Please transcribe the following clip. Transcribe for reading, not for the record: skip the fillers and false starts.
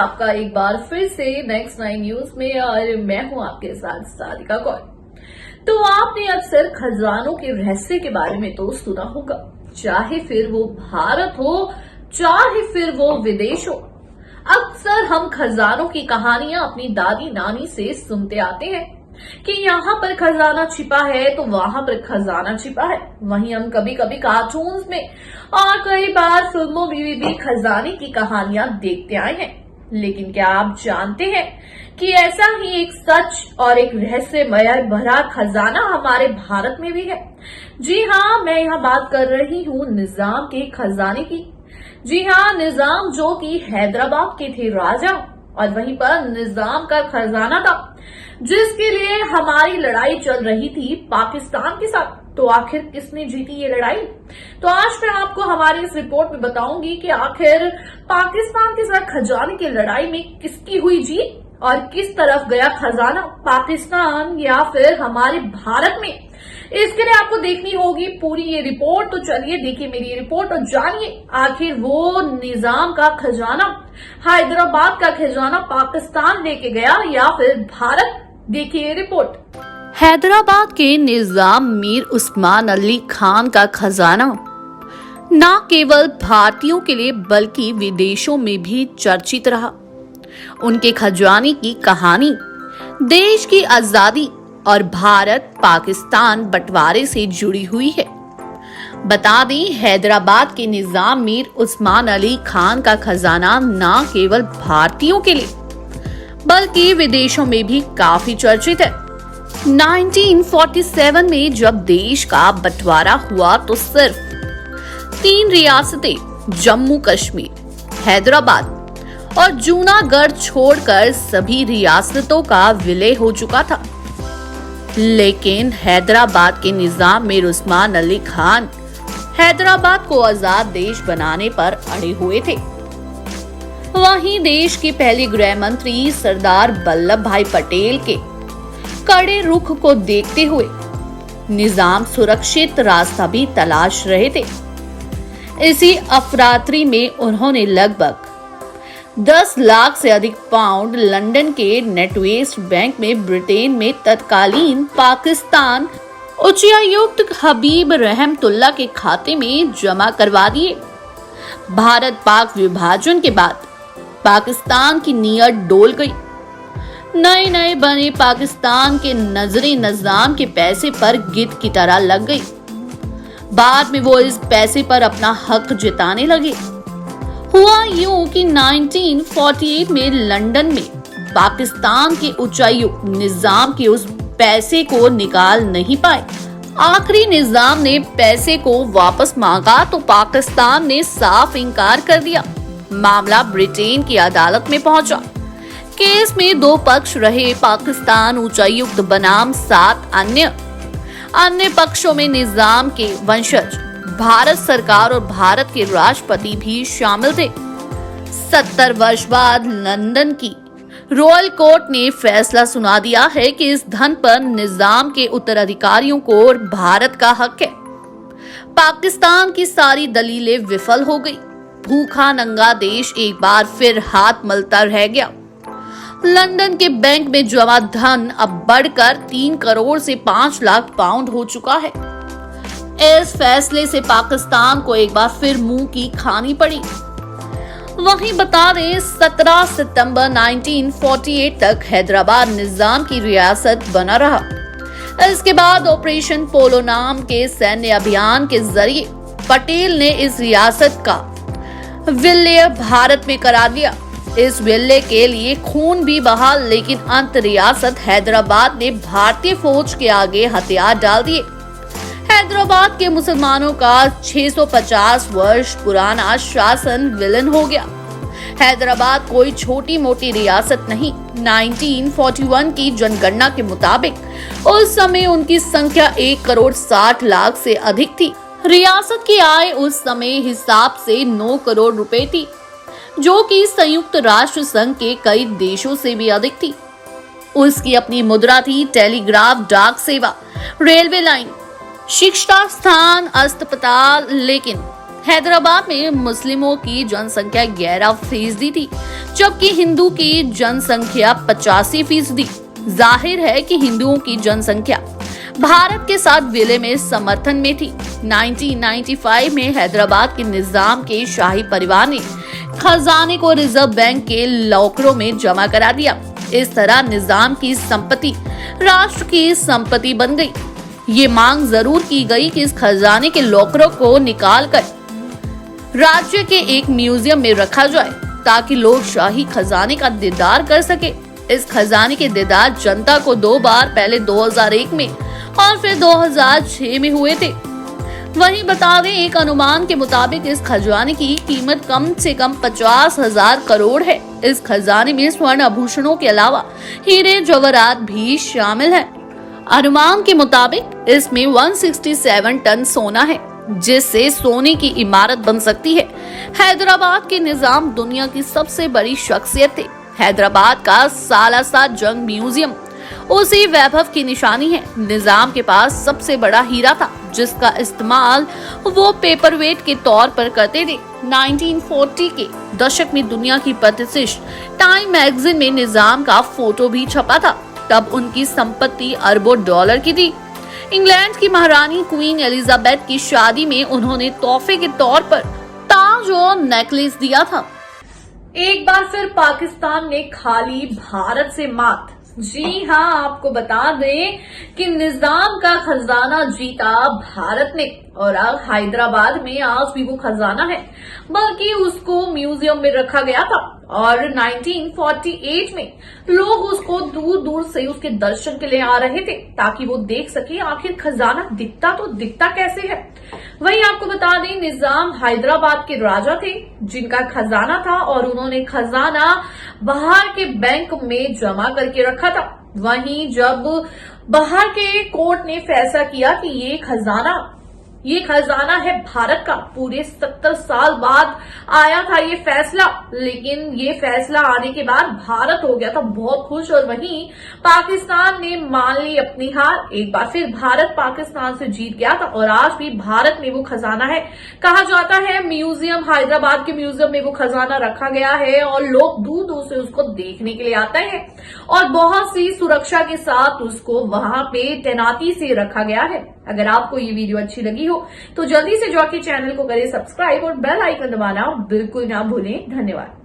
आपका एक बार फिर से नेक्स्ट 9 न्यूज में और मैं हूं आपके साथ सारिका कौर। तो आपने अक्सर खजानों के रहस्य के बारे में तो सुना होगा, चाहे फिर वो भारत हो चाहे फिर वो विदेश हो। अक्सर हम खजानों की कहानियां अपनी दादी नानी से सुनते आते हैं कि यहाँ पर खजाना छिपा है तो वहां पर खजाना छिपा है। वहीं हम कभी कभी कार्टून्स में और कई बार फिल्मों में भी खजाने की कहानियां देखते आए हैं। लेकिन क्या आप जानते हैं कि ऐसा ही एक सच और एक रहस्यमय भरा खजाना हमारे भारत में भी है। जी हाँ, मैं यहाँ बात कर रही हूँ निजाम के खजाने की। जी हाँ, निजाम जो कि हैदराबाद के थे राजा, और वहीं पर निजाम का खजाना था जिसके लिए हमारी लड़ाई चल रही थी पाकिस्तान के साथ। तो आखिर किसने जीती ये लड़ाई? तो आज मैं आपको हमारी इस रिपोर्ट में बताऊंगी कि आखिर पाकिस्तान के साथ खजाने की लड़ाई में किसकी हुई जीत और किस तरफ गया खजाना, पाकिस्तान या फिर हमारे भारत में। इसके लिए आपको देखनी होगी पूरी ये रिपोर्ट। तो चलिए देखिए मेरी ये रिपोर्ट और जानिए आखिर वो निजाम का खजाना, हैदराबाद का खजाना पाकिस्तान लेके गया या फिर भारत। देखिए ये रिपोर्ट। हैदराबाद के निजाम मीर उस्मान अली खान का खजाना न केवल भारतीयों के लिए बल्कि विदेशों में भी चर्चित रहा। उनके खजाने की कहानी देश की आजादी और भारत पाकिस्तान बंटवारे से जुड़ी हुई है। बता दें, हैदराबाद के निजाम मीर उस्मान अली खान का खजाना न केवल भारतीयों के लिए बल्कि विदेशों में भी काफी चर्चित है। 1947 में जब देश का बंटवारा हुआ तो सिर्फ 3 रियासतें जम्मू कश्मीर, हैदराबाद और जूनागढ़ छोड़कर सभी रियासतों का विलय हो चुका था। लेकिन हैदराबाद के निजाम मीर उस्मान अली खान हैदराबाद को आजाद देश बनाने पर अड़े हुए थे। वहीं देश के पहले गृह मंत्री सरदार वल्लभ भाई पटेल के कड़े रुख को देखते हुए निजाम सुरक्षित रास्ता भी तलाश रहे थे। इसी अफरातरी में उन्होंने लगभग 10 लाख से अधिक पाउंड लंदन के नेटवेस्ट बैंक में ब्रिटेन में तत्कालीन पाकिस्तान उच्चायुक्त हबीब रहमतुल्लाह के खाते में जमा करवा दिए। भारत पाक विभाजन के बाद पाकिस्तान की नीयत डोल गई। नए नए बने पाकिस्तान के नजरे निजाम के पैसे पर गिद्ध की तरह लग गई। बाद में वो इस पैसे पर अपना हक जताने लगे। हुआ यूं कि 1948 में लंदन में पाकिस्तान के उच्चायुक्त निजाम के उस पैसे को निकाल नहीं पाए। आखिरी निजाम ने पैसे को वापस मांगा तो पाकिस्तान ने साफ इनकार कर दिया। मामला ब्रिटेन की अदालत में पहुंचा। केस में 2 पक्ष रहे, पाकिस्तान उच्चायुक्त बनाम 7 अन्य पक्षों में निजाम के वंशज, भारत सरकार और भारत के राष्ट्रपति भी शामिल थे। 70 वर्ष बाद लंदन की रॉयल कोर्ट ने फैसला सुना दिया है कि इस धन पर निजाम के उत्तराधिकारियों को भारत का हक है। पाकिस्तान की सारी दलीलें विफल हो गई। भूखा नंगा देश एक बार फिर हाथ मलता रह गया। लंदन के बैंक में जमा धन अब बढ़कर 3 करोड़ से 5 लाख पाउंड हो चुका है। इस फैसले से पाकिस्तान को एक बार फिर मुंह की खानी पड़ी। वहीं बता दें, 17 सितंबर 1948 तक हैदराबाद निजाम की रियासत बना रहा। इसके बाद ऑपरेशन पोलो नाम के सैन्य अभियान के जरिए पटेल ने इस रियासत का विलय भारत में करा दिया। इस विलय के लिए खून भी बहा, लेकिन अंत रियासत हैदराबाद ने भारतीय फौज के आगे हथियार डाल दिए। हैदराबाद के मुसलमानों का 650 वर्ष पुराना शासन विलीन हो गया। हैदराबाद कोई छोटी मोटी रियासत नहीं। 1941 की जनगणना के मुताबिक उस समय उनकी संख्या 1 करोड़ 60 लाख से अधिक थी। रियासत की आय उस समय हिसाब से 9 करोड़ रुपए थी, जो कि संयुक्त राष्ट्र संघ के कई देशों से भी अधिक थी। उसकी अपनी मुद्रा थी, टेलीग्राफ, डाक सेवा, रेलवे लाइन, शिक्षा स्थान, अस्पताल। लेकिन हैदराबाद में मुस्लिमों की जनसंख्या 11% थी, जबकि हिंदू की जनसंख्या 85%। जाहिर है कि हिंदुओं की जनसंख्या भारत के साथ विलय में समर्थन में थी। 1995 में हैदराबाद के निजाम के शाही परिवार ने खजाने को रिजर्व बैंक के लॉकरों में जमा करा दिया। इस तरह निजाम की संपत्ति राष्ट्र की संपत्ति बन गई। ये मांग जरूर की गई कि इस खजाने के लॉकरों को निकालकर राज्य के एक म्यूजियम में रखा जाए, ताकि लोग शाही खजाने का दीदार कर सके। इस खजाने के दीदार जनता को 2 बार, पहले 2001 में और फिर 2006 में हुए थे। वहीं बता दें, एक अनुमान के मुताबिक इस खजाने की कीमत कम से कम 50,000 करोड़ है। इस खजाने में स्वर्ण आभूषणों के अलावा हीरे जवाहरात भी शामिल हैं। अनुमान के मुताबिक इसमें 167 टन सोना है, जिससे सोने की इमारत बन सकती है। हैदराबाद के निजाम दुनिया की सबसे बड़ी शख्सियत थे। हैदराबाद का सालासर जंग म्यूजियम उसी वैभव की निशानी है। निजाम के पास सबसे बड़ा हीरा था, जिसका इस्तेमाल वो पेपरवेट के तौर पर करते थे। 1940 के दशक में दुनिया की प्रतिष्ठित टाइम मैगजीन में निजाम का फोटो भी छपा था। तब उनकी संपत्ति अरबों डॉलर की थी। इंग्लैंड की महारानी क्वीन एलिजाबेथ की शादी में उन्होंने तोहफे के तौर पर ताज और नेकलेस दिया था। एक बार फिर पाकिस्तान ने खा ली भारत से मात। जी हाँ, आपको बता दें कि निजाम का खजाना जीता भारत ने, और अब हैदराबाद में आज भी वो खजाना है, बल्कि उसको म्यूजियम में रखा गया था। और 1948 में लोग उसको दूर दूर से उसके दर्शन के लिए आ रहे थे, ताकि वो देख सके आखिर खजाना दिखता कैसे है। वहीं आपको बता दें, निजाम हैदराबाद के राजा थे, जिनका खजाना था, और उन्होंने खजाना बाहर के बैंक में जमा करके रखा था। वहीं जब बाहर के कोर्ट ने फैसला किया कि ये खजाना है भारत का, पूरे 70 साल बाद आया था ये फैसला, लेकिन ये फैसला आने के बाद भारत हो गया था बहुत खुश। और वहीं पाकिस्तान ने मान ली अपनी हार। एक बार फिर भारत पाकिस्तान से जीत गया था, और आज भी भारत में वो खजाना है। कहा जाता है म्यूजियम, हैदराबाद के म्यूजियम में वो खजाना रखा गया है, और लोग दूर दूर से उसको देखने के लिए आते हैं, और बहुत सी सुरक्षा के साथ उसको वहां पे तैनाती से रखा गया है। अगर आपको ये वीडियो अच्छी लगी हो तो जल्दी से जाके चैनल को करें सब्सक्राइब और बेल आइकन दबाना बिल्कुल ना भूलें। धन्यवाद।